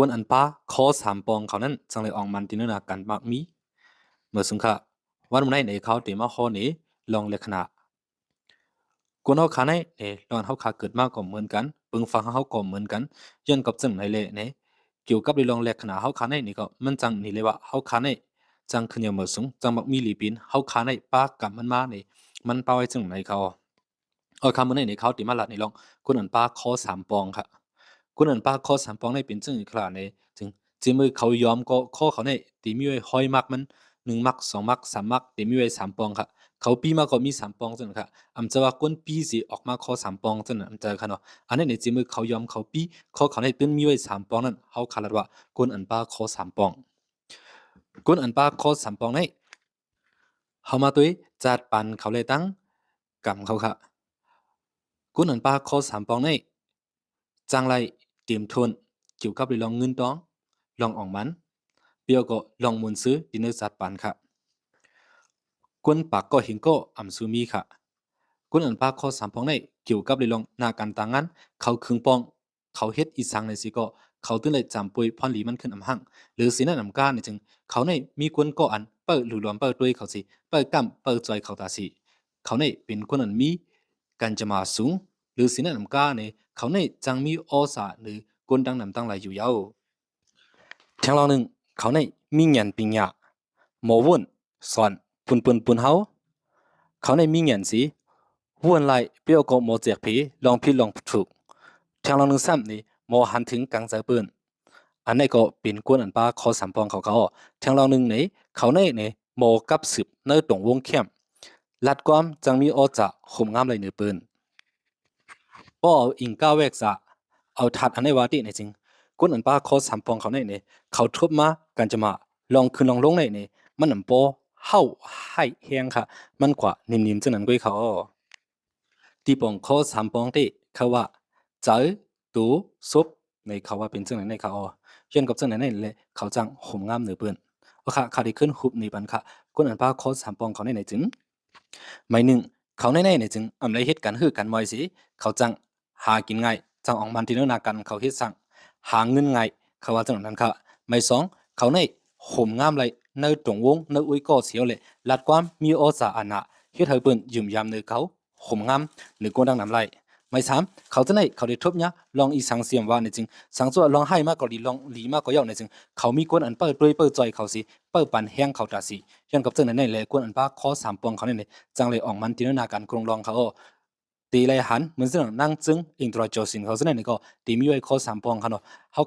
กวนอันป้าขอสามปองเขานั้นจังเลยออกมันตินนากันมากมีเมื่อสุงค่ะวันมื้อไหนเขาติมาขอนี่ลองเลขนากวนเฮาขาไหนลองเฮาขาเกิดมาก็เหมือนกันปึงฟังเฮาก็เหมือนกันย้อนกับจังไหนเลยเกี่ยวกับลองเลขนาเฮาขาไหนนี่ก็มันจังนี่เลยว่าเฮาขาไหนจังขึ้นยามเมื่อสุงจังมักมีหลีปินเฮาขาไหนป้ากับมันมานี่มันเป้าไว้จังไหนเขาคำมื้อไหนเขาติมาละนี่ลองกวนอันป้าขอสามปองค่ะกวนอันป้าขอสามปองในเป็นจังอีกคราจึงจิมือเขายอมก็ข้อเขาในตีมีไว้ห้อยมักมัน1 มัก2 มัก3 มักตีมีไว้3 ปองค่ะเขาปีมาก็มี3 ปองจังค่ะอำจะว่ากวนปีสิออกมาข้อ3 ปองจังอำจะค่ะเนาะอันนั้นในจิมือเขายอมเขาปีข้อเขาในเป็นมีไว้3 ปองนั้นเฮาคาดว่ากวนอันป้าข้อ3 ปองกวนอันป้าข้อ3 ปองในเฮามาตุ้ยจัดปันเขาเลยตั้งกำเขาค่ะกวนอันป้าข้อ3 ปองในจังไรเตรียมทุนเกี่ยวกับลองเงินต้องลองออกมันเปียวก็ลองมุนซื้อดินเนอร์จัดปันค่ะกวนปากก็เห็นก็อำซูมีค่ะกวนอันปากข้อ3 ปองในเกี่ยวกับลองนาการต่างงั้นเขาครึ่งปองเขาเฮ็ดอีสังในสิก็เขาตึ้งเลยจำปุยพรหลีมันขึ้นอำหังหรือสินั่นอำการในจึงเขาในมีกวนก็อันเปิดหรือรวมเปิดด้วยเขาสิเปิดกำเปิดจอยเขาตาสิเขาในเป็นคนอันมีกันจะมาสูงหรือสินั่นอำการในเขาในจังมีอสาหรือกวนดังนำตั้งหลายอยู่ยาวทางเราหนึ่งเขาในมีเงินปิงยาหมอวุ่นสอนปุ่นเฮาเขาในมีเงินสิวุ่นไล่เปียวก็หมอเจียกผีลองผิดลองถูกทางเราหนึ่งซ้ำนี่หมอหันถึงกังใจปืนอันนี้ก็เป็นกวนอันป้าขอสามปองเขาทางเราหนึ่งนี่เขาในหมอกับสืบในตรงวงเข้มลัดความจังมีอจะข่มงามเลยเนื้อปืนป้อเอาอิงก้าวแวกซะเอาทัดอันในวาติในจริงกวนอันป้าขอสามปองเขาในเขาทุบมากันจะมาลองขึ้นลองลงในมันอันโปเฮาให้แฮงค่ะมันกว่านิ่มๆจังนั้นก้อยเขาที่ปองข้อสามปองที่เขาว่าเจอตูซุบในเขาว่าเป็นจังนั้นในเขาเช่นกับจังนั้นเลยเขาจังห่มงามเหนือเปื้อนโอค่ะเขาได้ขึ้นหุบในบันค่ะคนอันป้าข้อสามปองเขาในจึงไม่หนึ่งเขาในจึงอำไรเฮ็ดกันฮือกันมอยสิเขาจังหากินง่ายจังออกมันที่เนื้อนากันเขาเฮ็ดสั่งหาเงินง่ายเขาว่าจังนั้นค่ะไม่สองเขาในห่มงามเลยในตรงวงในอุ้ยก็เสียวเลยลัดความมีโอสาอันนะเฮ็ดให้เปิ้นยืมยามในเขาห่มงามหรือโกดังน้ำไหลไม่สามเขาจะในเขาได้ทบเนี่ยลองอีสังเสียมว่าในจริงสังส่วนลองให้มากก็ดีลองหลีมากก็ยาวในจริงเขามีกวนอันเปิดด้วยเปิดจอยเขาสิเปิดปันแห้งเขาตาสิย้อนกับเจ้านั้นเลยกวนอันป้าข้อสามปองเขาเนี่ยจังเลยออกมันจินตนาการกรงลองเขาตีเลยหันเหมือนเสื่อนั่งจึงอินทรโจสินเขาเสนอนี่ก็ตีมีไว้ข้อสามปองเขาเนาะเขา